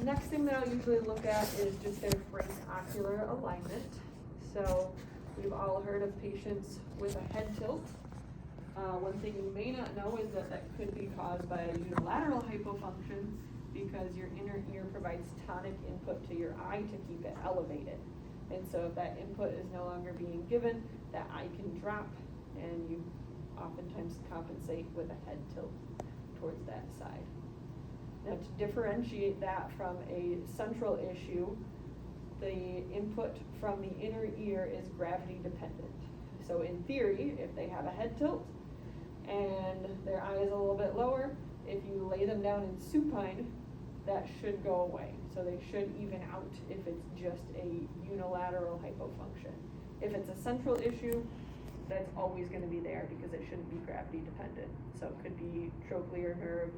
Next thing that I'll usually look at is just their frank ocular alignment. So we've all heard of patients with a head tilt. One thing you may not know is that that could be caused by a unilateral hypofunction because your inner ear provides tonic input to your eye to keep it elevated. And so if that input is no longer being given, that eye can drop, and you oftentimes compensate with a head tilt towards that side. Now, to differentiate that from a central issue, the input from the inner ear is gravity dependent. So in theory, if they have a head tilt and their eye is a little bit lower, if you lay them down in supine, that should go away. So they should even out if it's just a unilateral hypofunction. If it's a central issue, that's always going to be there because it shouldn't be gravity dependent. So it could be trochlear nerve,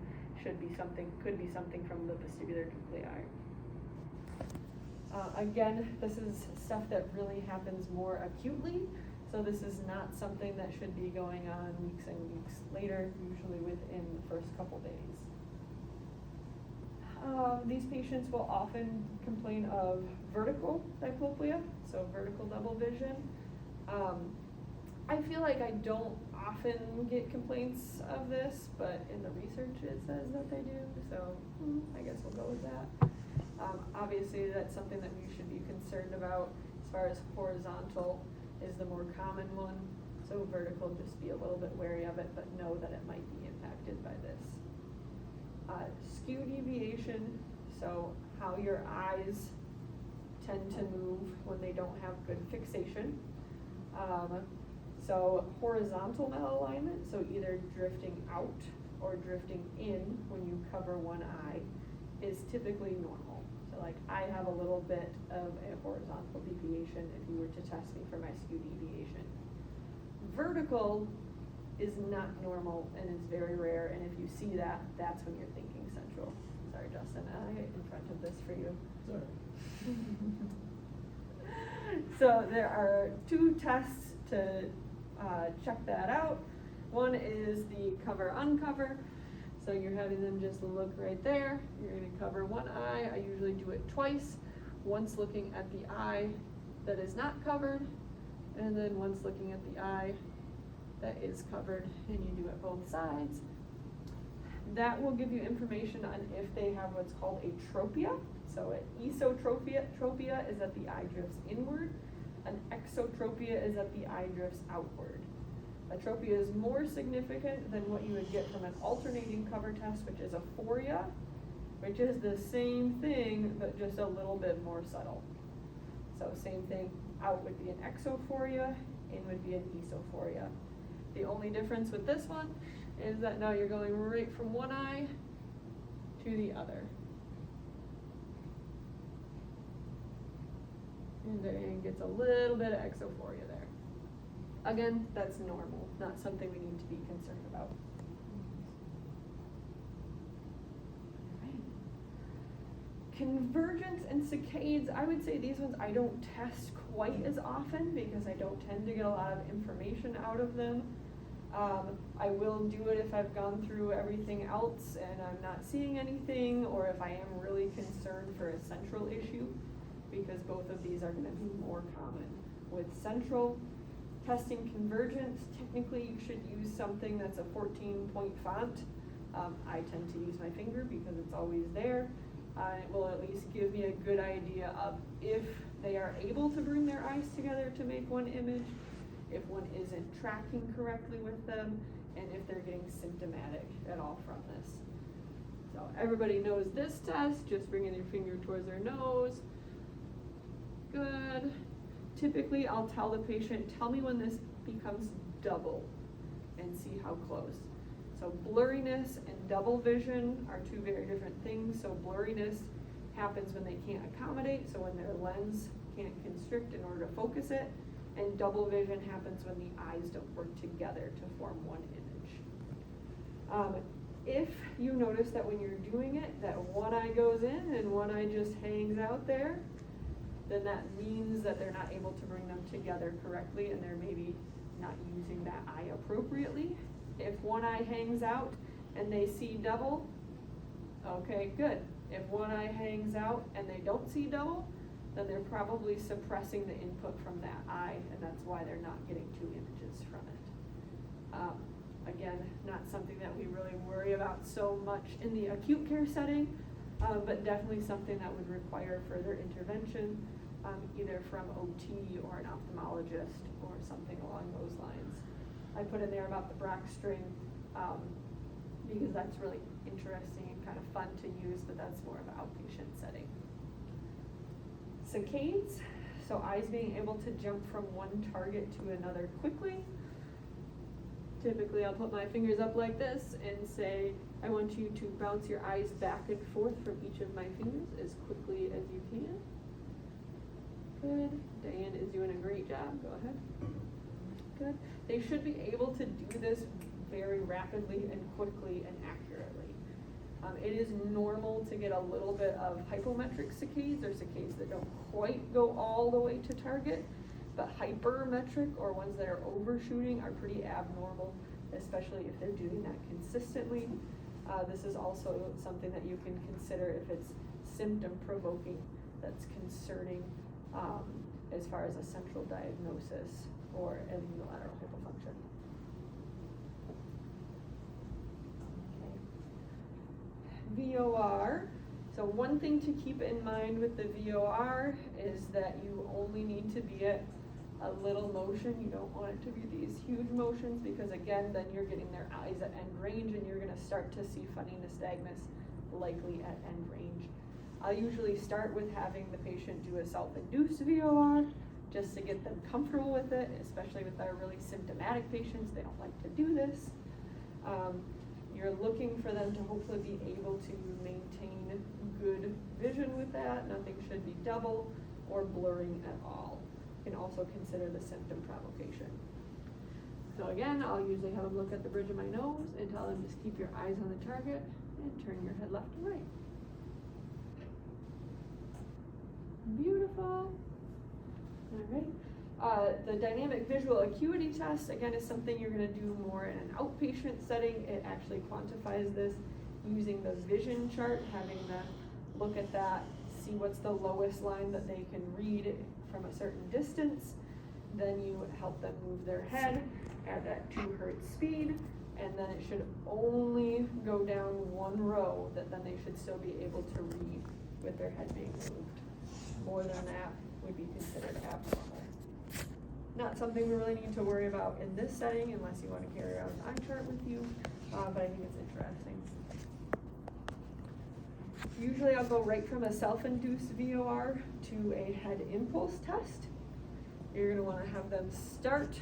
could be something from the vestibular nuclei. Again, this is stuff that really happens more acutely, so this is not something that should be going on weeks and weeks later, usually within the first couple days. These patients will often complain of vertical diplopia, so vertical double vision. I feel like I don't often get complaints of this, but in the research it says that they do, so I guess we'll go with that. Obviously that's something that we should be concerned about. As far as horizontal is the more common one, so vertical, just be a little bit wary of it, but know that it might be impacted by this. Skew deviation, so how your eyes tend to move when they don't have good fixation. So horizontal malalignment, so either drifting out or drifting in when you cover one eye, is typically normal. So like I have a little bit of a horizontal deviation if you were to test me for my skew deviation. Vertical is not normal and is very rare, and if you see that, that's when you're thinking central. Sorry, Justin, I in front of this for you. Sorry. So there are two tests to check that out. One is the cover uncover. So you're having them just look right there. You're going to cover one eye. I usually do it twice. Once looking at the eye that is not covered, and then once looking at the eye that is covered, and you do it both sides. That will give you information on if they have what's called atropia. So an esotropia is that the eye drifts inward. An exotropia is that the eye drifts outward. Atropia is more significant than what you would get from an alternating cover test, which is aphoria, which is the same thing, but just a little bit more subtle. So same thing, out would be an exophoria, in would be an esophoria. The only difference with this one is that now you're going right from one eye to the other. And then gets a little bit of exophoria there. Again, that's normal, not something we need to be concerned about. Convergence and saccades, I would say these ones I don't test quite as often because I don't tend to get a lot of information out of them. I will do it if I've gone through everything else and I'm not seeing anything, or if I am really concerned for a central issue, because both of these are going to be more common. With central, testing convergence, technically you should use something that's a 14-point font. I tend to use my finger because it's always there. It will at least give me a good idea of if they are able to bring their eyes together to make one image, if one isn't tracking correctly with them, and if they're getting symptomatic at all from this. So everybody knows this test, just bringing your finger towards their nose. Good. Typically, I'll tell the patient, tell me when this becomes double, and see how close. So blurriness and double vision are two very different things. So blurriness happens when they can't accommodate, so when their lens can't constrict in order to focus it, and double vision happens when the eyes don't work together to form one image. If you notice that when you're doing it, that one eye goes in and one eye just hangs out there, then that means that they're not able to bring them together correctly and they're maybe not using that eye appropriately. If one eye hangs out and they see double, okay, good. If one eye hangs out and they don't see double, then they're probably suppressing the input from that eye, and that's why they're not getting 2 images from it. Again, not something that we really worry about so much in the acute care setting, but definitely something that would require further intervention, either from OT or an ophthalmologist or something along those lines. I put in there about the Brack string because that's really interesting and kind of fun to use, but that's more of an outpatient setting. Saccades, so eyes being able to jump from one target to another quickly. Typically, I'll put my fingers up like this and say, I want you to bounce your eyes back and forth from each of my fingers as quickly as you can. Good. Diane is doing a great job. Go ahead. Good. They should be able to do this very rapidly and quickly and accurately. It is normal to get a little bit of hypometric saccades, or saccades that don't quite go all the way to target, but hypermetric, or ones that are overshooting, are pretty abnormal, especially if they're doing that consistently. This is also something that you can consider if it's symptom provoking, that's concerning as far as a central diagnosis or an unilateral hypofunction. Okay. VOR. So one thing to keep in mind with the VOR is that you only need to be at a little motion. You don't want it to be these huge motions, because again, then you're getting their eyes at end range and you're going to start to see funny nystagmus likely at end range. I'll usually start with having the patient do a self-induced VOR just to get them comfortable with it, especially with our really symptomatic patients. They don't like to do this. You're looking for them to hopefully be able to maintain good vision with that. Nothing should be double or blurring at all. You can also consider the symptom provocation. So again, I'll usually have them look at the bridge of my nose and tell them just keep your eyes on the target and turn your head left and right. Beautiful. All right. The dynamic visual acuity test, again, is something you're going to do more in an outpatient setting. It actually quantifies this using the vision chart, having them look at that, see what's the lowest line that they can read from a certain distance. Then you help them move their head at that 2 hertz speed, and then it should only go down 1 row that then they should still be able to read with their head being moved. More than that would be considered abnormal. Not something we really need to worry about in this setting unless you want to carry around an eye chart with you, but I think it's interesting. Usually I'll go right from a self-induced VOR to a head impulse test. You're going to want to have them start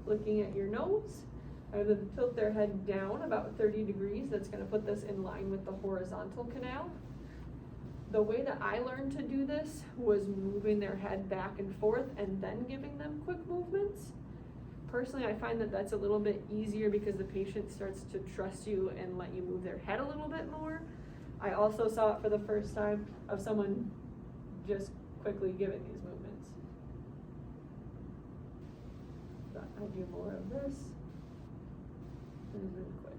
looking at your nose. Have them tilt their head down about 30 degrees. That's going to put this in line with the horizontal canal. The way that I learned to do this was moving their head back and forth and then giving them quick movements. Personally, I find that that's a little bit easier because the patient starts to trust you and let you move their head a little bit more. I also saw it for the first time of someone just quickly giving these movements. But I do more of this and really quick.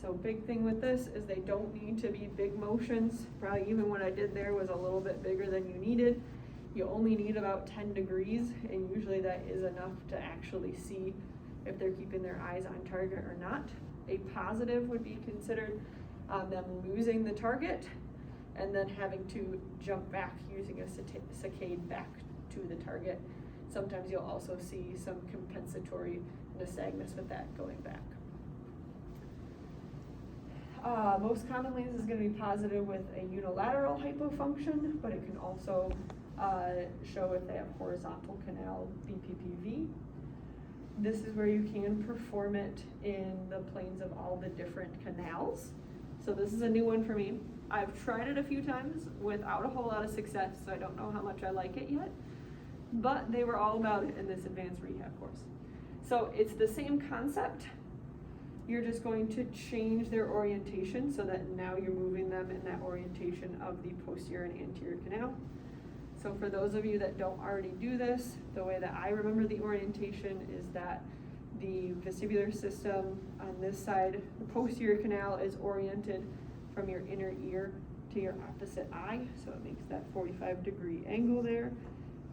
So big thing with this is they don't need to be big motions. Probably even what I did there was a little bit bigger than you needed. You only need about 10 degrees, and usually that is enough to actually see if they're keeping their eyes on target or not. A positive would be considered them losing the target and then having to jump back using a saccade back to the target. Sometimes you'll also see some compensatory nystagmus with that going back. Most commonly this is going to be positive with a unilateral hypofunction, but it can also show if they have horizontal canal BPPV. This is where you can perform it in the planes of all the different canals. So this is a new one for me. I've tried it a few times without a whole lot of success, so I don't know how much I like it yet, but they were all about it in this advanced rehab course. So it's the same concept. You're just going to change their orientation so that now you're moving them in that orientation of the posterior and anterior canal. So for those of you that don't already do this, the way that I remember the orientation is that the vestibular system on this side, the posterior canal is oriented from your inner ear to your opposite eye, so it makes that 45-degree angle there.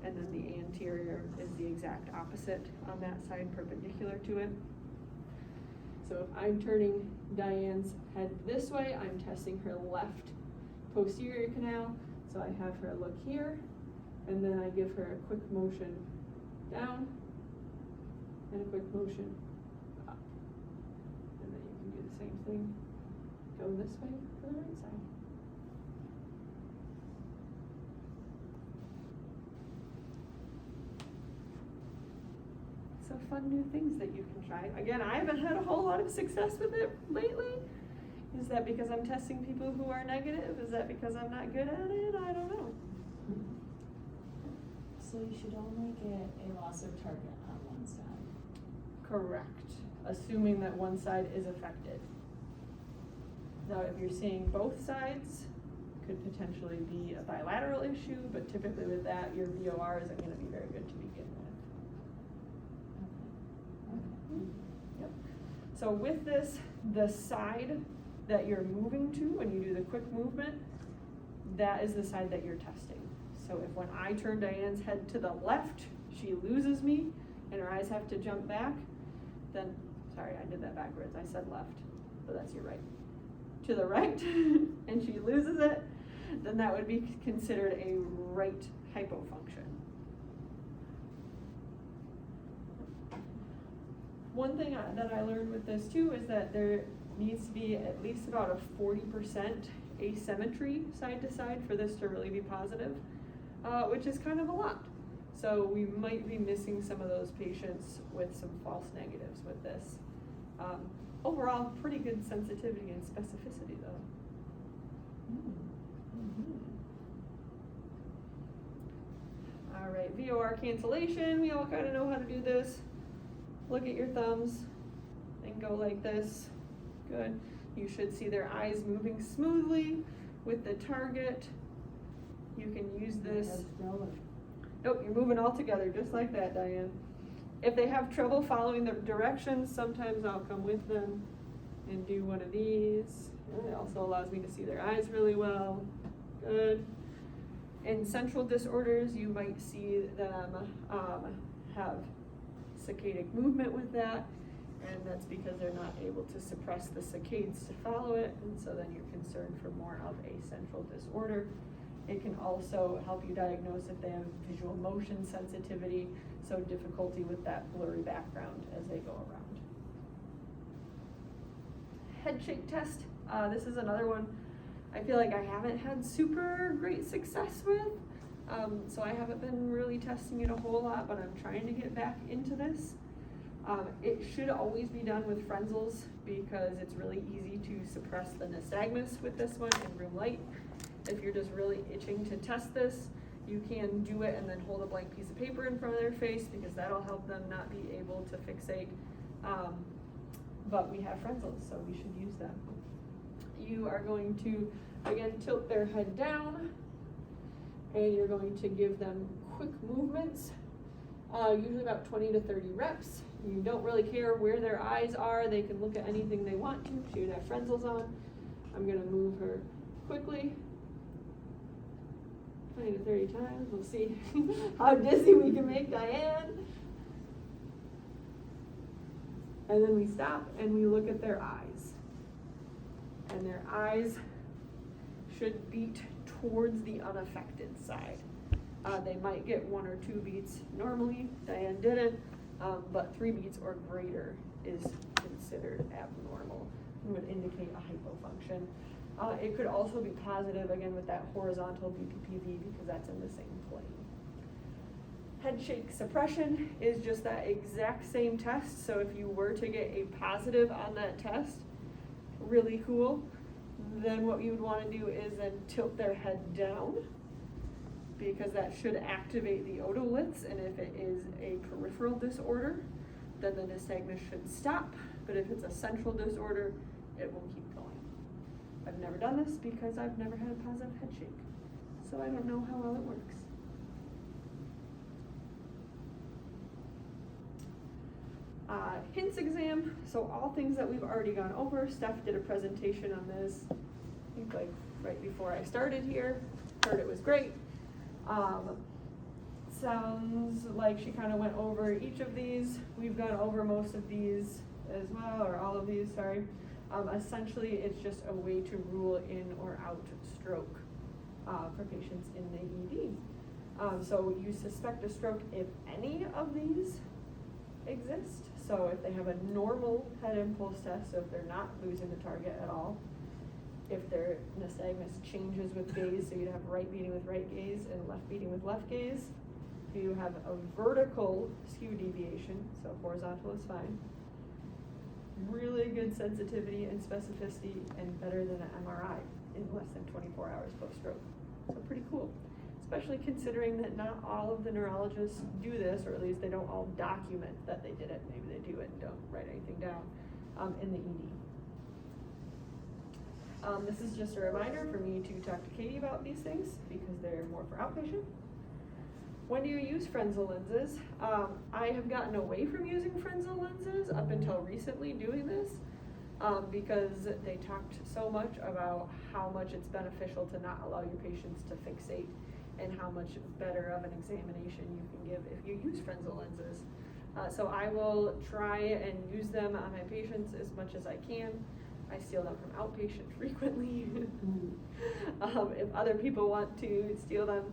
And then the anterior is the exact opposite on that side, perpendicular to it. So if I'm turning Diane's head this way, I'm testing her left posterior canal. So I have her look here, and then I give her a quick motion down, and a quick motion up. And then you can do the same thing, go this way for the right side. So fun new things that you can try. Again, I haven't had a whole lot of success with it lately. Is that because I'm testing people who are negative? Is that because I'm not good at it? I don't know. So you should only get a loss of target on one side. Correct. Assuming that one side is affected. Now, if you're seeing both sides, could potentially be a bilateral issue, but typically with that, your VOR isn't going to be very good to begin with. Okay. Yep. So with this, the side that you're moving to when you do the quick movement, that is the side that you're testing. So if when I turn Diane's head to the left, she loses me and her eyes have to jump back, then, sorry, I did that backwards. I said left, but that's your right. To the right, and she loses it, then that would be considered a right hypofunction. One thing that I learned with this too is that there needs to be at least about a 40% asymmetry side to side for this to really be positive, which is kind of a lot. So we might be missing some of those patients with some false negatives with this. Overall, pretty good sensitivity and specificity though. All right, VOR cancellation, we all kind of know how to do this. Look at your thumbs and go like this. Good. You should see their eyes moving smoothly with the target. You can use this. Nope, you're moving all together just like that, Diane. If they have trouble following the directions, sometimes I'll come with them and do one of these. It also allows me to see their eyes really well. Good. In central disorders, you might see them have saccadic movement with that, and that's because they're not able to suppress the saccades to follow it, and so then you're concerned for more of a central disorder. It can also help you diagnose if they have visual motion sensitivity, so difficulty with that blurry background as they go around. Head shake test. This is another one I feel like I haven't had super great success with. So I haven't been really testing it a whole lot, but I'm trying to get back into this. It should always be done with Frenzels because it's really easy to suppress the nystagmus with this one in room light. If you're just really itching to test this, you can do it and then hold a blank piece of paper in front of their face because that'll help them not be able to fixate. But we have Frenzels, so we should use them. You are going to, again, tilt their head down, and you're going to give them quick movements, usually about 20 to 30 reps. You don't really care where their eyes are. They can look at anything they want to. She would have Frenzels on. I'm going to move her quickly, 20 to 30 times. We'll see how dizzy we can make Diane. And then we stop and we look at their eyes. And their eyes should beat towards the unaffected side. They might get 1 or 2 beats normally. Diane didn't, but 3 beats or greater is considered abnormal and would indicate a hypofunction. It could also be positive, again, with that horizontal BPPV because that's in the same plane. Head shake suppression is just that exact same test. So if you were to get a positive on that test, really cool, then what you would want to do is then tilt their head down because that should activate the otoliths, and if it is a peripheral disorder, then the nystagmus should stop, but if it's a central disorder, it will keep going. I've never done this because I've never had a positive head shake, so I don't know how well it works. Hints exam, so all things that we've already gone over. Steph did a presentation on this, I think like right before I started here. Heard it was great. Sounds like she kind of went over each of these. We've gone over most of these as well, or all of these, sorry. Essentially, it's just a way to rule in or out stroke for patients in the ED. So you suspect a stroke if any of these exist. So if they have a normal head impulse test, so if they're not losing the target at all, if their nystagmus changes with gaze, so you'd have right beating with right gaze and left beating with left gaze. If you have a vertical skew deviation, so horizontal is fine. Really good sensitivity and specificity, and better than an MRI in less than 24 hours post-stroke. So pretty cool, especially considering that not all of the neurologists do this, or at least they don't all document that they did it. Maybe they do it and don't write anything down in the ED. This is just a reminder for me to talk to Katie about these things because they're more for outpatient. When do you use Frenzel lenses? I have gotten away from using Frenzel lenses up until recently doing this because they talked so much about how much it's beneficial to not allow your patients to fixate and how much better of an examination you can give if you use Frenzel lenses. So I will try and use them on my patients as much as I can. I steal them from outpatient frequently. If other people want to steal them,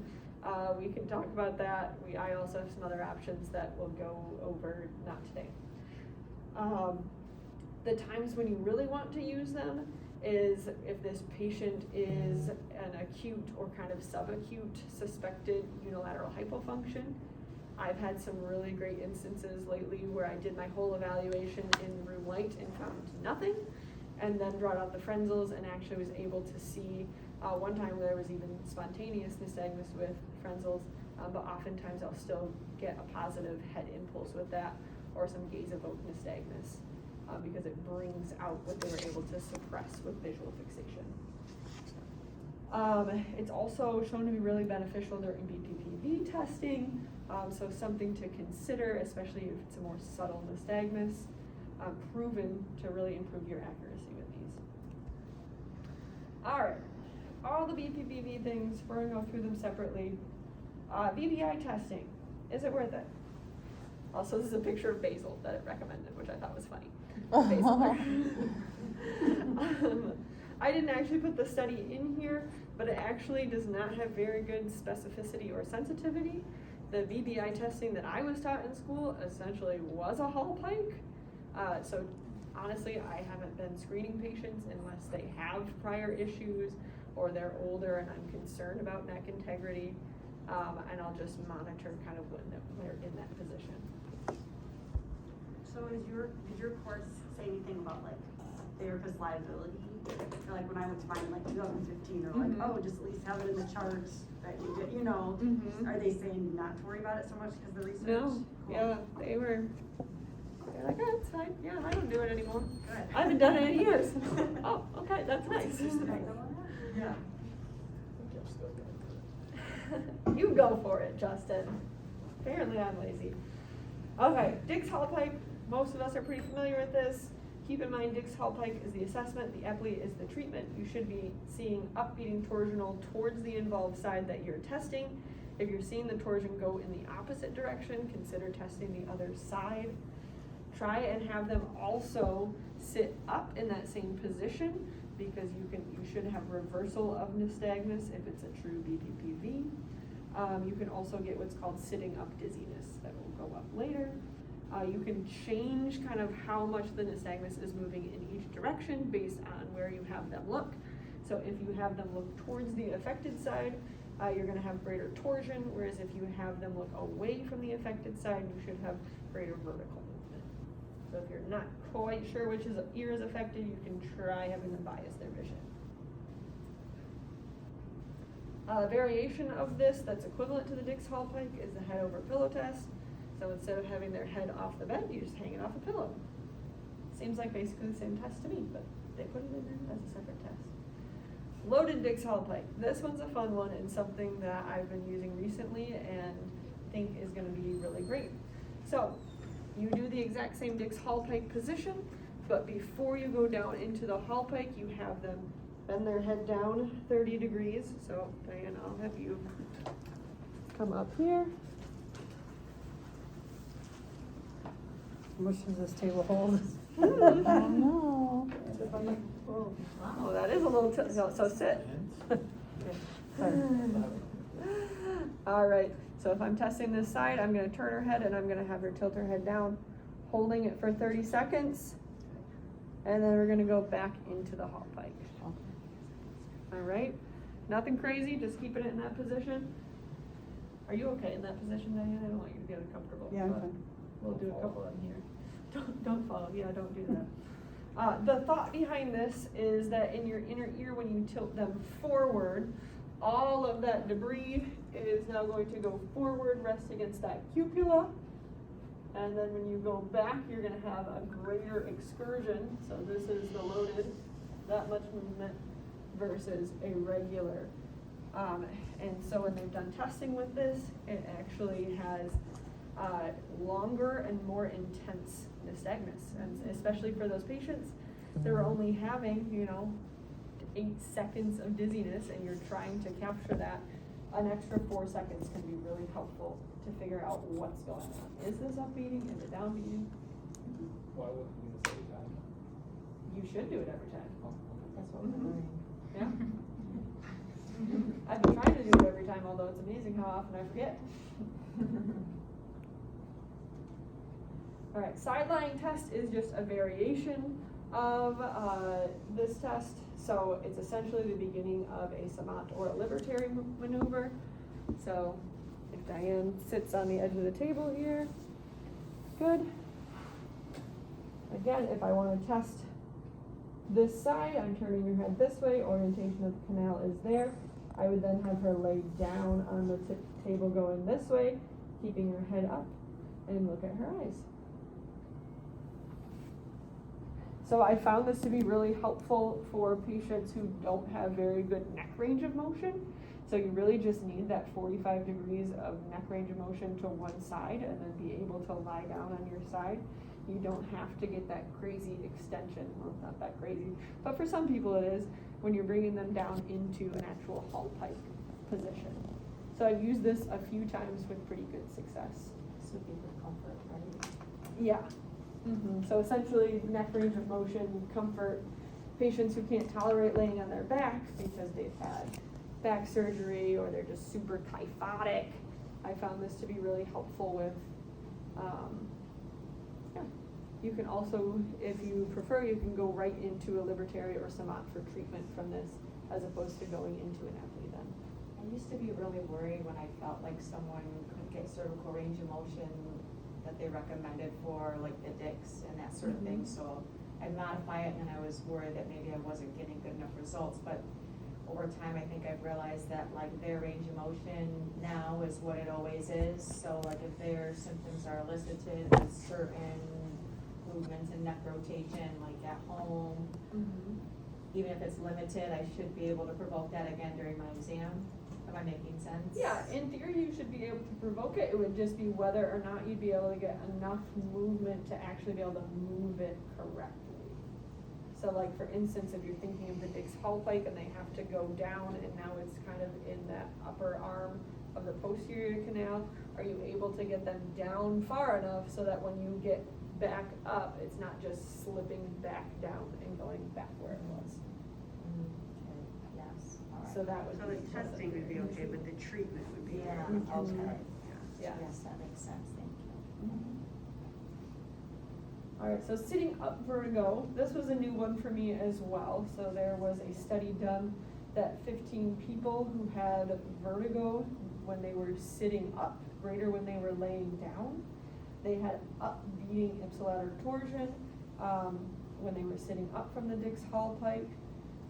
we can talk about that. I also have some other options that we'll go over, not today. The times when you really want to use them is if this patient is an acute or kind of subacute suspected unilateral hypofunction. I've had some really great instances lately where I did my whole evaluation in room light and found nothing, and then brought out the Frenzels and actually was able to see one time where there was even spontaneous nystagmus with Frenzels, but oftentimes I'll still get a positive head impulse with that or some gaze-evoked nystagmus because it brings out what they were able to suppress with visual fixation. It's also shown to be really beneficial during BPPV testing, so something to consider, especially if it's a more subtle nystagmus, proven to really improve your accuracy with these. All right, all the BPPV things, we're gonna go through them separately. VBI testing, is it worth it? Also, this is a picture of Basil that it recommended, which I thought was funny. Basil. I didn't actually put the study in here, but it actually does not have very good specificity or sensitivity. The VBI testing that I was taught in school essentially was a Hall pike. So honestly, I haven't been screening patients unless they have prior issues or they're older and I'm concerned about neck integrity, and I'll just monitor kind of when they're in that position. So did your course say anything about like therapist liability? Or like when I went to mine in like 2015, or like, oh, just at least have it in the charts that you did, you know, are they saying not to worry about it so much because the research? No, Cool. yeah, they're like, oh, it's fine, yeah, I don't do it anymore. Good. I haven't done it in years. Oh, okay, that's nice. Yeah. You go for it, Justin. Apparently I'm lazy. Okay, Dix Hall pike, most of us are pretty familiar with this. Keep in mind, Dix Hall pike is the assessment, the epley is the treatment. You should be seeing upbeating torsional towards the involved side that you're testing. If you're seeing the torsion go in the opposite direction, consider testing the other side. Try and have them also sit up in that same position because you should have reversal of nystagmus if it's a true BPPV. You can also get what's called sitting up dizziness that will go up later. You can change kind of how much the nystagmus is moving in each direction based on where you have them look. So if you have them look towards the affected side, you're going to have greater torsion, whereas if you have them look away from the affected side, you should have greater vertical movement. So if you're not quite sure which ear is affected, you can try having them bias their vision. Variation of this that's equivalent to the Dix Hall pike is the head over pillow test. So instead of having their head off the bed, you just hang it off a pillow. Seems like basically the same test to me, but they put it in there as a separate test. Loaded Dix Hall pike. This one's a fun one and something that I've been using recently and think is going to be really great. So You do the exact same Dix Hall pike position, but before you go down into the Hall pike, you have them bend their head down 30 degrees. So Diane, I'll have you come up here. How much does this table hold? I don't know. Oh, that is a little, so sit. All right, so if I'm testing this side, I'm gonna turn her head and I'm gonna have her tilt her head down, holding it for 30 seconds. And then we're gonna go back into the Hall pike. All right, nothing crazy, just keeping it in that position. Are you okay in that position, Diane? I don't want you to get uncomfortable. Yeah, I'm but fine. We'll do a couple of them here. Don't fall, yeah, don't do that. The thought behind this is that in your inner ear, when you tilt them forward, all of that debris is now going to go forward, rest against that cupula. And then when you go back, you're gonna have a greater excursion. So this is the loaded, that much movement versus a regular. And so when they've done testing with this, it actually has longer and more intense nystagmus, and especially for those patients that are only having, 8 seconds of dizziness, and you're trying to capture that. An extra 4 seconds can be really helpful to figure out what's going on. Is this up beating? Is it down beating? Why wouldn't we just every time? You should do it every time. Oh, okay. That's what we're learning. Yeah. I've been trying to do it every time, although it's amazing how often I forget. All right, side lying test is just a variation of this test. So it's essentially the beginning of a Samat or a libertary maneuver. So if Diane sits on the edge of the table here, good. Again, if I want to test this side, I'm turning your head this way, orientation of the canal is there. I would then have her lay down on the table going this way, keeping her head up, and look at her eyes. So I found this to be really helpful for patients who don't have very good neck range of motion. So you really just need that 45 degrees of neck range of motion to one side and then be able to lie down on your side. You don't have to get that crazy extension, well, not that crazy, but for some people it is, when you're bringing them down into an actual Hall pike position. So I've used this a few times with pretty good success. This would be for comfort, right? Yeah. So essentially, neck range of motion, comfort, patients who can't tolerate laying on their back because they've had back surgery or they're just super kyphotic. I found this to be really helpful with, You can also, if you prefer, you can go right into a libertary or Samat for treatment from this, as opposed to going into an apnea then. I used to be really worried when I felt like someone couldn't get cervical range of motion that they recommended for like the Dix and that sort of thing. So I'd modify it and I was worried that maybe I wasn't getting good enough results. But over time, I think I've realized that like their range of motion now is what it always is. So like if their symptoms are elicited with certain movements and neck rotation, like at home, even if it's limited, I should be able to provoke that again during my exam. Am I making sense? Yeah, in theory, you should be able to provoke it. It would just be whether or not you'd be able to get enough movement to actually be able to move it correctly. So like for instance, if you're thinking of the Dix Hall pike and they have to go down and now it's kind of in that upper arm of the posterior canal, are you able to get them down far enough so that when you get back up, it's not just slipping back down and going back where it was? Okay, yes, all right. So that would So be. the testing would be okay, but the treatment would be. Yeah, okay. Yeah. Yes, that makes sense, thank you. All right, so sitting up vertigo, this was a new one for me as well. So there was a study done that 15 people who had vertigo when they were sitting up, greater when they were laying down. They had upbeating ipsilateral torsion when they were sitting up from the Dix Hall pike.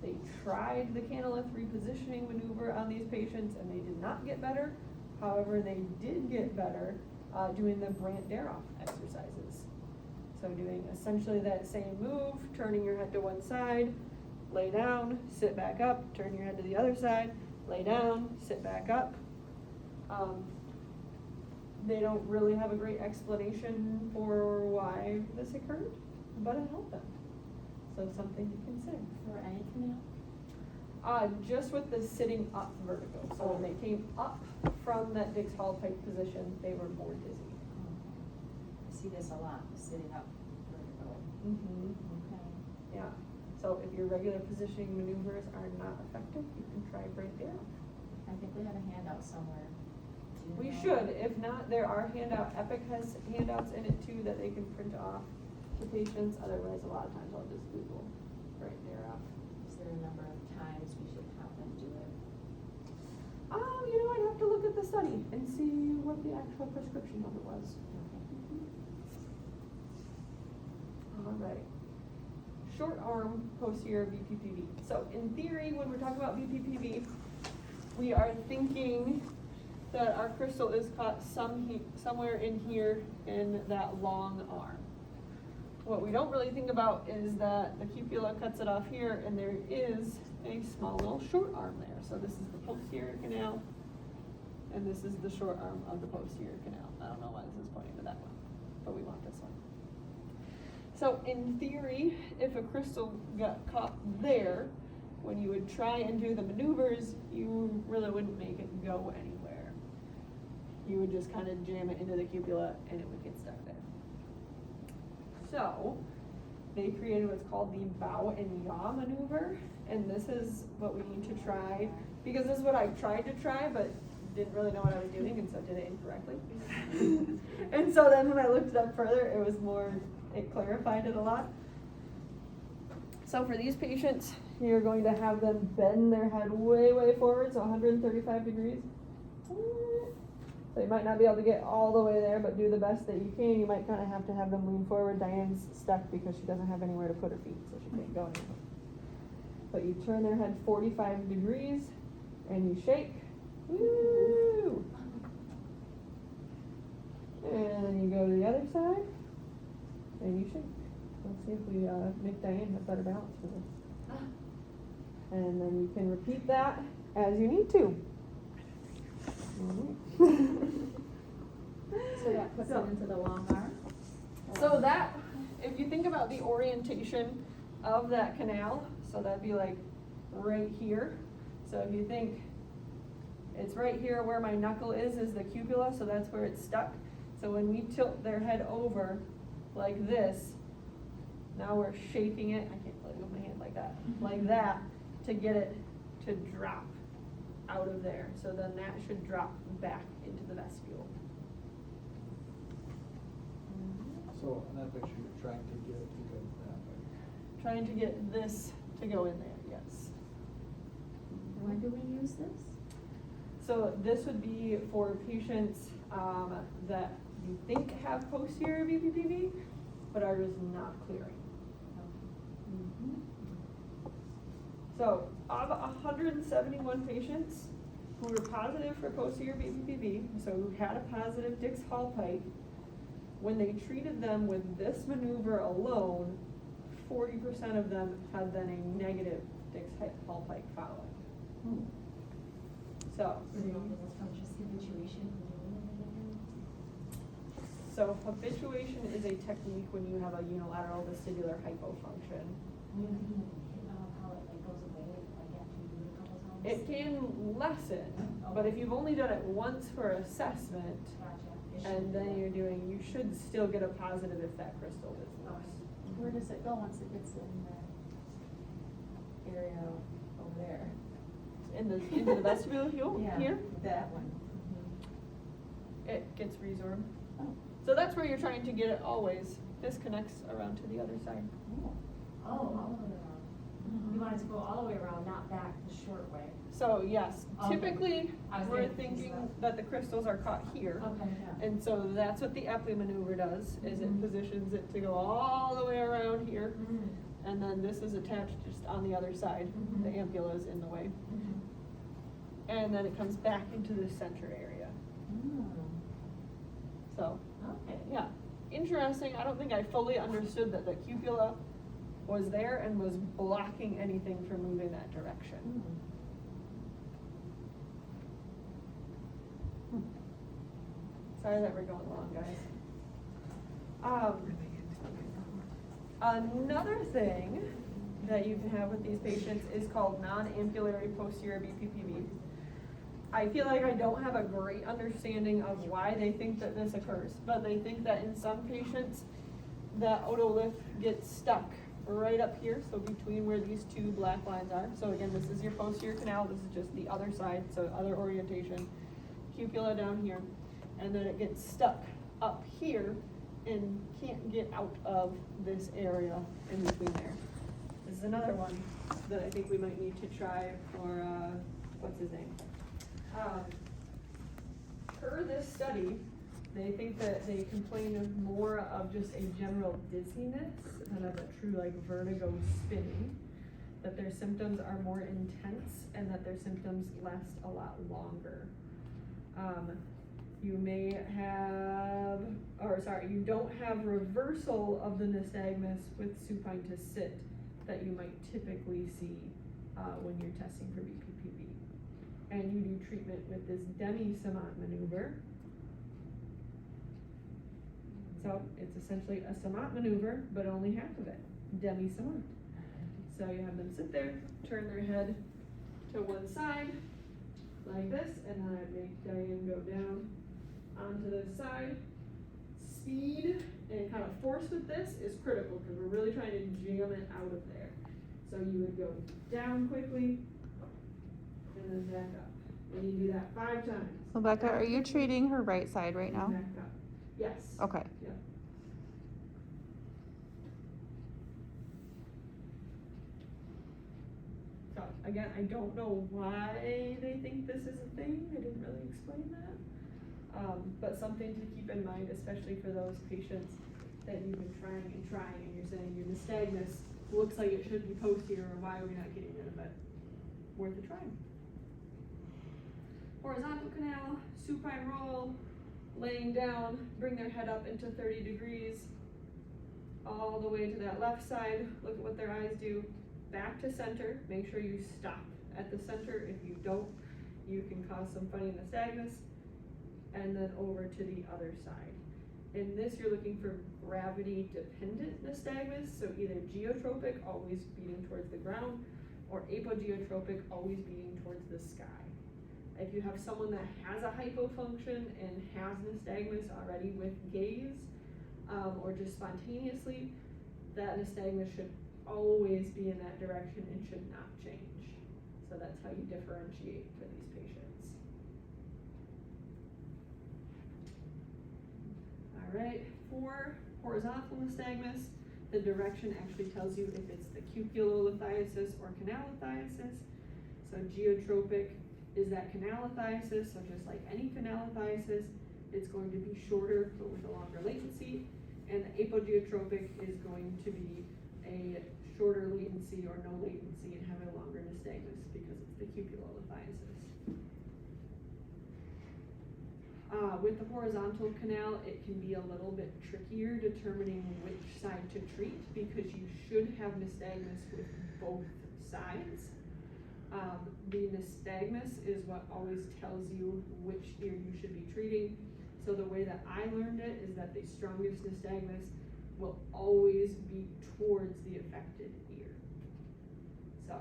They tried the canalith repositioning maneuver on these patients and they did not get better. However, they did get better doing the Brandt-Daroff exercises. So doing essentially that same move, turning your head to one side, lay down, sit back up, turn your head to the other side, lay down, sit back up. They don't really have a great explanation for why this occurred, but it helped them. So something to consider. For any canal? Just with the sitting up vertigo. So when they came up from that Dix Hall pipe position, they were more dizzy. I see this a lot, sitting up vertigo. Mm-hmm. Okay. Yeah. So if your regular positioning maneuvers are not effective, you can try right there. I think we have a handout somewhere. Do you We know? should. If not, there are Epic has handouts in it too that they can print off to patients. Otherwise, a lot of times I'll just Google right there off. Is there a number of times we should have them do it? I'd have to look at the study and see what the actual prescription of it was. All right. Short arm posterior BPPV. So in theory, when we're talking about BPPV, we are thinking that our crystal is caught somewhere in here in that long arm. What we don't really think about is that the cupula cuts it off here, and there is a small little short arm there. So this is the posterior canal, and this is the short arm of the posterior canal. I don't know why this is pointing to that one, but we want this one. So in theory, if a crystal got caught there, when you would try and do the maneuvers, you really wouldn't make it go anywhere. You would just kind of jam it into the cupula and it would get stuck there. So they created what's called the bow and yaw maneuver, and this is what we need to try, because this is what I tried to try, but didn't really know what I was doing, and so did it incorrectly. And so then when I looked it up further, it clarified it a lot. So for these patients, you're going to have them bend their head way, way forward, so 135 degrees. So you might not be able to get all the way there, but do the best that you can. You might kind of have them lean forward. Diane's stuck because she doesn't have anywhere to put her feet, so she can't go anywhere. But you turn their head 45 degrees, and you shake. Woo! And then you go to the other side, and you shake. Let's see if we make Diane have better balance for this. And then you can repeat that as you need to. So that puts it into the long arm? So that, if you think about the orientation of that canal, so that'd be like right here. So if you think it's right here where my knuckle is the cupula, so that's where it's stuck. So when we tilt their head over like this, now we're shaking it, I can't really move my hand like that, to get it to drop out of there. So then that should drop back into the vestibule. So in that picture, you're trying to get it to go that way. Trying to get this to go in there, yes. When do we use this? So this would be for patients that you think have posterior BPPV, but are just not clearing. So of 171 patients who were positive for posterior BPPV, so who had a positive Dix Hall pipe, when they treated them with this maneuver alone, 40% of them had then a negative Dix Hall pipe following. So. So habituation is a technique when you have a unilateral vestibular hypofunction. It can lessen, but if you've only done it once for assessment, and then you should still get a positive if that crystal is loose. Where does it go once it gets in the area over there? Into the vestibule here? That one. It gets resorbed. Oh. So that's where you're trying to get it always. This connects around to the other side. Oh. All the way around. You want it to go all the way around, not back the short way. So yes, Okay. typically, I was we're getting thinking confused that the crystals are caught here. Okay, And so that's what the Epley maneuver does, is it positions it to go all the way around here. And then this is attached just on the other side. The ampulla is in the way. And then it comes back into the center area. So, Okay. yeah, interesting. I don't think I fully understood that the cupula was there and was blocking anything from moving that direction. Sorry that we're going long, guys. Another thing that you can have with these patients is called non-ampullary posterior BPPV. I feel like I don't have a great understanding of why they think that this occurs, but they think that in some patients, that otolith gets stuck right up here, so between where these two black lines are. So again, this is your posterior canal, this is just the other side, so other orientation. Cupula down here, and then it gets stuck up here and can't get out of this area in between there. This is another one that I think we might need to try for, what's his name? Per this study, they think that they complain of more of just a general dizziness than of a true like vertigo spinning, that their symptoms are more intense and that their symptoms last a lot longer. You may have, you don't have reversal of the nystagmus with supine to sit that you might typically see when you're testing for BPPV. And you do treatment with this demi-Semont maneuver. So it's essentially a Semont maneuver, but only half of it, demi-Semont. So you have them sit there, turn their head to one side, like this, and then I make Diane go down onto the side. Speed and kind of force with this is critical because we're really trying to jam it out of there. So you would go down quickly and then back up. And you do that 5 times. Becca, are you treating her right side right now? Back up. Yes. Okay. Yeah. So again, I don't know why they think this is a thing. I didn't really explain that. But something to keep in mind, especially for those patients that you've been trying and you're saying your nystagmus looks like it should be posterior, or why are we not getting rid of it? Worth a try. Horizontal canal, supine roll, laying down, bring their head up into 30 degrees, all the way to that left side. Look at what their eyes do. Back to center. Make sure you stop at the center. If you don't, you can cause some funny nystagmus. And then over to the other side. In this, you're looking for gravity-dependent nystagmus, so either geotropic, always beating towards the ground, or apogeotropic, always beating towards the sky. If you have someone that has a hypofunction and has nystagmus already with gaze, or just spontaneously, that nystagmus should always be in that direction and should not change. So that's how you differentiate for these patients. All right, for horizontal nystagmus, the direction actually tells you if it's the cupulolithiasis or canalithiasis. So geotropic is that canalithiasis, so just like any canalithiasis, it's going to be shorter but with a longer latency, and the apogeotropic is going to be a shorter latency or no latency and have a longer nystagmus because it's the cupulolithiasis. With the horizontal canal, it can be a little bit trickier determining which side to treat because you should have nystagmus with both sides. The nystagmus is what always tells you which ear you should be treating. So the way that I learned it is that the strongest nystagmus will always be towards the affected ear. So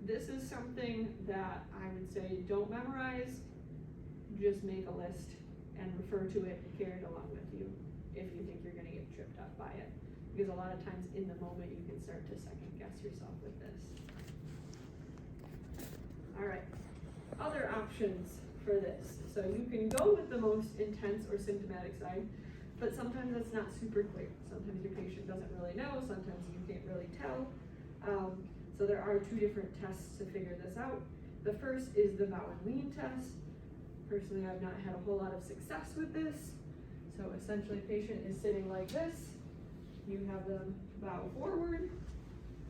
this is something that I would say don't memorize, just make a list and refer to it and carry it along with you if you think you're gonna get tripped up by it. Because a lot of times in the moment you can start to second guess yourself with this. All right, other options for this. So you can go with the most intense or symptomatic side, but sometimes it's not super clear. Sometimes your patient doesn't really know, sometimes you can't really tell. So there are 2 different tests to figure this out. The first is the bow and lean test. Personally, I've not had a whole lot of success with this. So essentially, patient is sitting like this. You have them bow forward,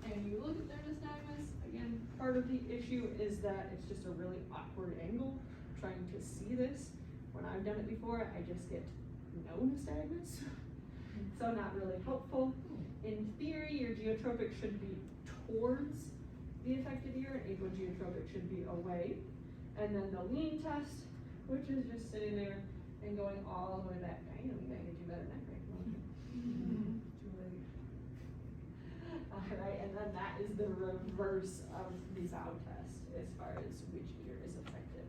and you look at their nystagmus. Again, part of the issue is that it's just a really awkward angle trying to see this. When I've done it before, I just get no nystagmus. So not really helpful. In theory, your geotropic should be towards the affected ear, and apogeotropic should be away. And then the lean test, which is just sitting there and going all the way back. I know, we gotta get you better neck range motion. Julie. Alright, and then that is the reverse of the sound test as far as which ear is affected.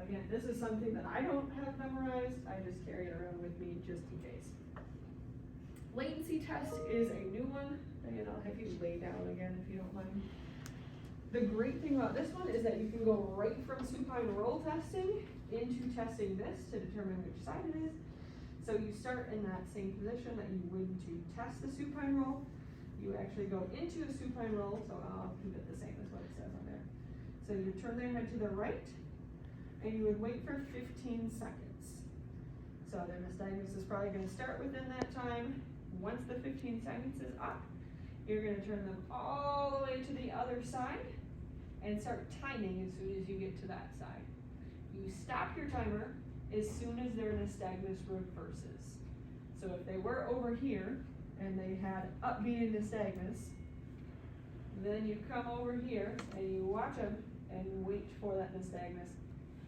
Again, this is something that I don't have memorized, I just carry it around with me just in case. Latency test is a new one, and I'll have you lay down again if you don't mind. The great thing about this one is that you can go right from supine roll testing into testing this to determine which side it is. So you start in that same position that you would to test the supine roll. You actually go into a supine roll, so I'll keep it the same as what it says on there. So you turn their head to the right, and you would wait for 15 seconds. So their nystagmus is probably gonna start within that time. Once the 15 seconds is up, you're gonna turn them all the way to the other side and start timing as soon as you get to that side. You stop your timer as soon as their nystagmus reverses. So if they were over here and they had upbeat nystagmus, then you come over here and you watch them and wait for that nystagmus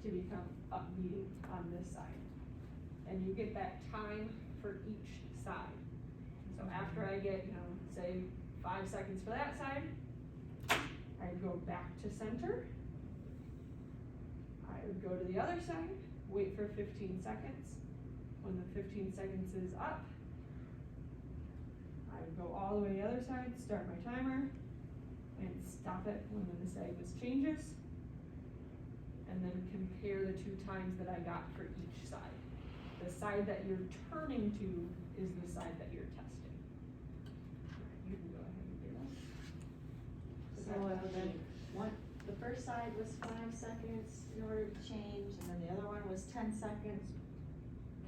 to become upbeating on this side. And you get that time for each side. So after I get, say 5 seconds for that side, I would go back to center. I would go to the other side, wait for 15 seconds. When the 15 seconds is up, I would go all the way to the other side, start my timer, and stop it when the nystagmus changes. And then compare the 2 times that I got for each side. The side that you're turning to is the side that you're testing. You can go ahead and do that. So the first side was 5 seconds in order to change, and then the other one was 10 seconds.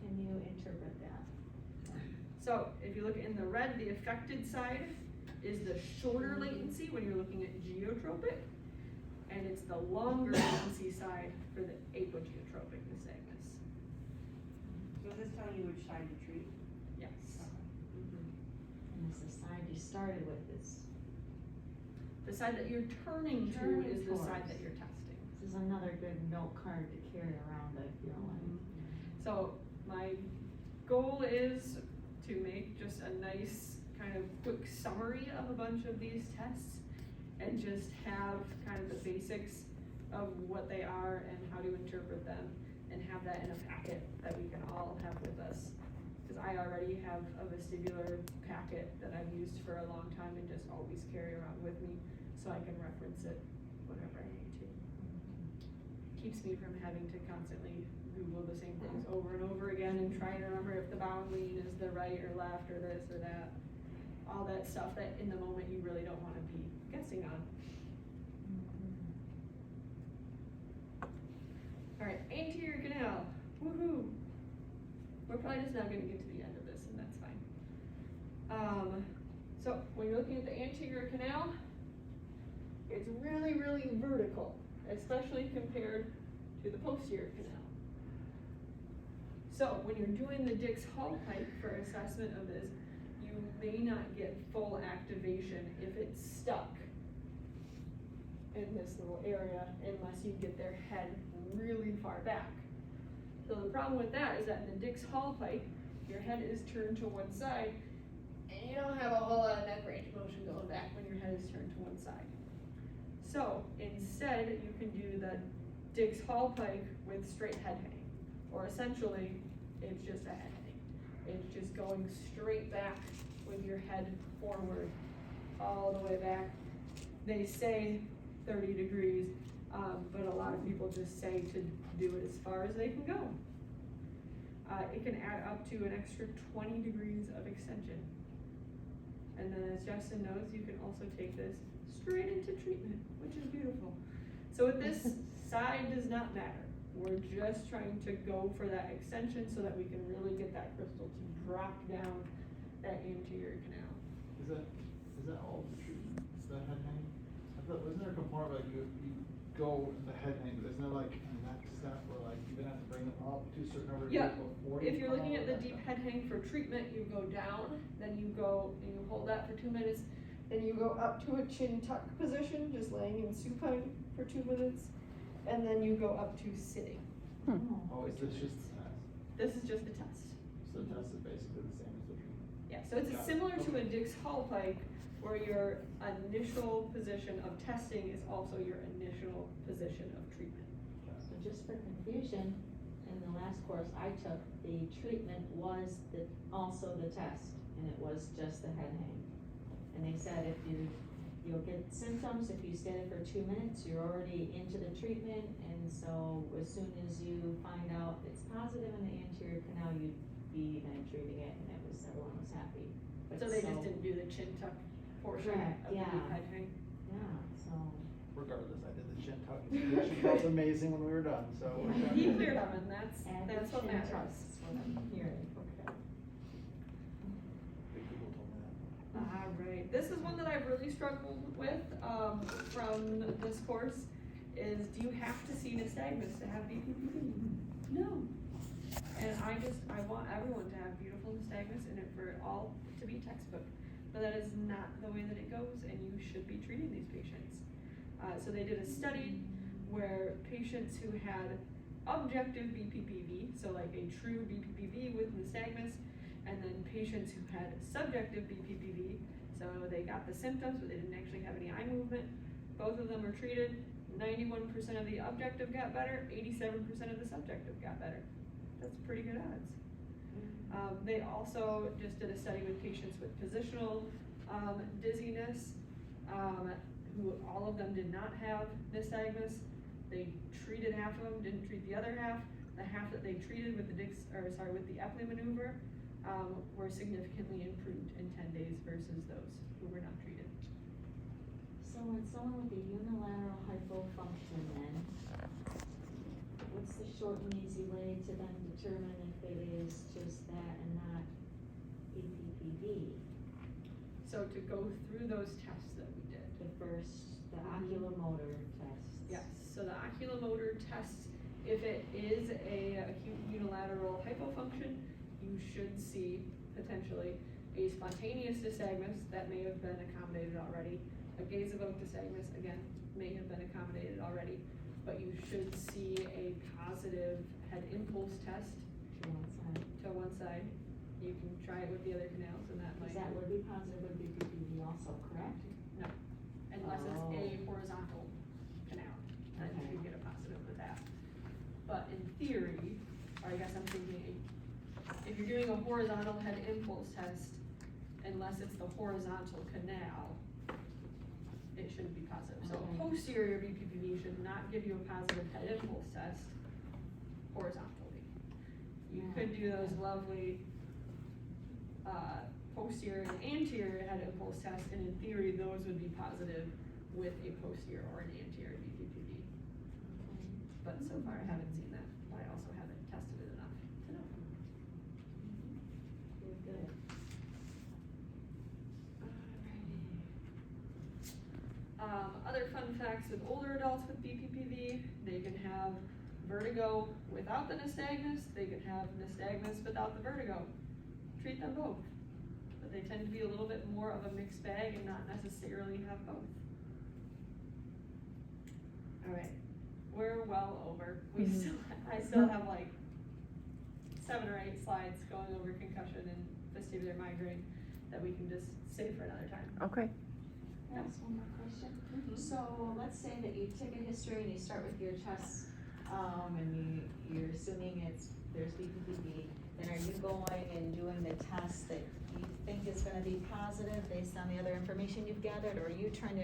Can you interpret that? So if you look in the red, the affected side is the shorter latency when you're looking at geotropic, and it's the longer latency side for the apogeotropic nystagmus. So is this telling you which side to treat? Yes. And it's the side you started with is, The side that you're turning to Turning is the side towards. that you're testing. this is another good note card to carry around, I feel like. So my goal is to make just a nice kind of quick summary of a bunch of these tests and just have kind of the basics of what they are and how to interpret them and have that in a packet that we can all have with us. Because I already have a vestibular packet that I've used for a long time and just always carry around with me so I can reference it whenever I need to. Keeps me from having to constantly Google the same things over and over again and try to remember if the bound lead is the right or left or this or that. All that stuff that in the moment you really don't want to be guessing on. Alright, anterior canal, woohoo! We're probably just not gonna get to the end of this and that's fine. So when you're looking at the anterior canal, it's really, really vertical, especially compared to the posterior canal. So when you're doing the Dix-Hall pipe for assessment of this, you may not get full activation if it's stuck in this little area unless you get their head really far back. So the problem with that is that in the Dix-Hall pipe, your head is turned to one side and you don't have a whole lot of neck range motion going back when your head is turned to one side. So instead, you can do the Dix-Hall pipe with straight head hang, or essentially, it's just a head hang. It's just going straight back with your head forward, all the way back. They say 30 degrees, but a lot of people just say to do it as far as they can go. It can add up to an extra 20 degrees of extension. And then as Justin knows, you can also take this straight into treatment, which is beautiful. So with this, side does not matter. We're just trying to go for that extension so that we can really get that crystal to drop down that anterior canal. Is that all the treatment? Is that head hang? I thought, wasn't there a component like you go in the head hang, but isn't there like a next step where like you're gonna have to bring them up to a certain number of Yeah, before if you you're come looking out at the of deep that? head hang for treatment, you go down, then you go and you hold that for 2 minutes, then you go up to a chin tuck position, just laying in supine for 2 minutes, and then you go up to sitting. Oh, is this just the test? This is just the test. So the test is basically the same as the treatment? Yeah, so it's Got it. similar to a Okay. Dix Hall pike, where your initial position of testing is also your initial position of treatment. So just for confusion, in the last course I took, the treatment was also the test, and it was just the head hang. And they said you'll get symptoms if you stay there for 2 minutes, you're already into the treatment, and so as soon as you find out it's positive in the anterior canal, you'd be then treating it, and everyone was happy. But So they just didn't do the chin tuck portion Correct, of the yeah. head hang. Yeah, so. Regardless, I did the chin tuck. It was amazing when we were done, so. we're done. He cleared them, and that's Add what chin matters. tucks is what I'm hearing, okay. Big people told me that. Alright, this is one that I've really struggled with, from this course, is do you have to see nystagmus to have BPPV? No. And I want everyone to have beautiful nystagmus and it for it all to be textbook, but that is not the way that it goes, and you should be treating these patients. So they did a study where patients who had objective BPPV, so like a true BPPV with nystagmus, and then patients who had subjective BPPV, so they got the symptoms, but they didn't actually have any eye movement. Both of them were treated. 91% of the objective got better, 87% of the subjective got better. That's pretty good odds. They also just did a study with patients with positional dizziness, who all of them did not have nystagmus. They treated half of them, didn't treat the other half. The half that they treated with the Epley maneuver, were significantly improved in 10 days versus those who were not treated. So when someone with a unilateral hypofunction then, what's the short and easy way to then determine if it is just that and not BPPV? So to go through those tests that we did. The oculomotor test. Yes, so the oculomotor test, if it is a acute unilateral hypofunction, you should see potentially a spontaneous nystagmus that may have been accommodated already. A gaze-evoked nystagmus, again, may have been accommodated already, but you should see a positive head impulse test To one side. to one side. You can try it with the other canals, and that might. Because that would be positive with BPPV also, correct? No, unless it's a Oh. horizontal canal, then you Okay. could get a positive with that. But in theory, or I guess I'm thinking, if you're doing a horizontal head impulse test, unless it's the horizontal canal, it shouldn't be positive. So Okay. posterior BPPV should not give you a positive head impulse test horizontally. You Yeah. could do those lovely, posterior and anterior head impulse tests, and in theory, those would be positive with a posterior or an anterior BPPV. But so far, I haven't seen that. I also haven't tested it enough to know. Good. Other fun facts with older adults with BPPV, they can have vertigo without the nystagmus, they can have nystagmus without the vertigo. Treat them both. But they tend to be a little bit more of a mixed bag and not necessarily have both. Alright, we're well over. I still have like 7 or 8 slides going over concussion and vestibular migraine that we can just save for another time. Okay. That's one more question. Mhm. So let's say that you take a history and you start with your chest, and you're assuming there's BPPV, then are you going and doing the test that you think is gonna be positive based on the other information you've gathered, or are you trying to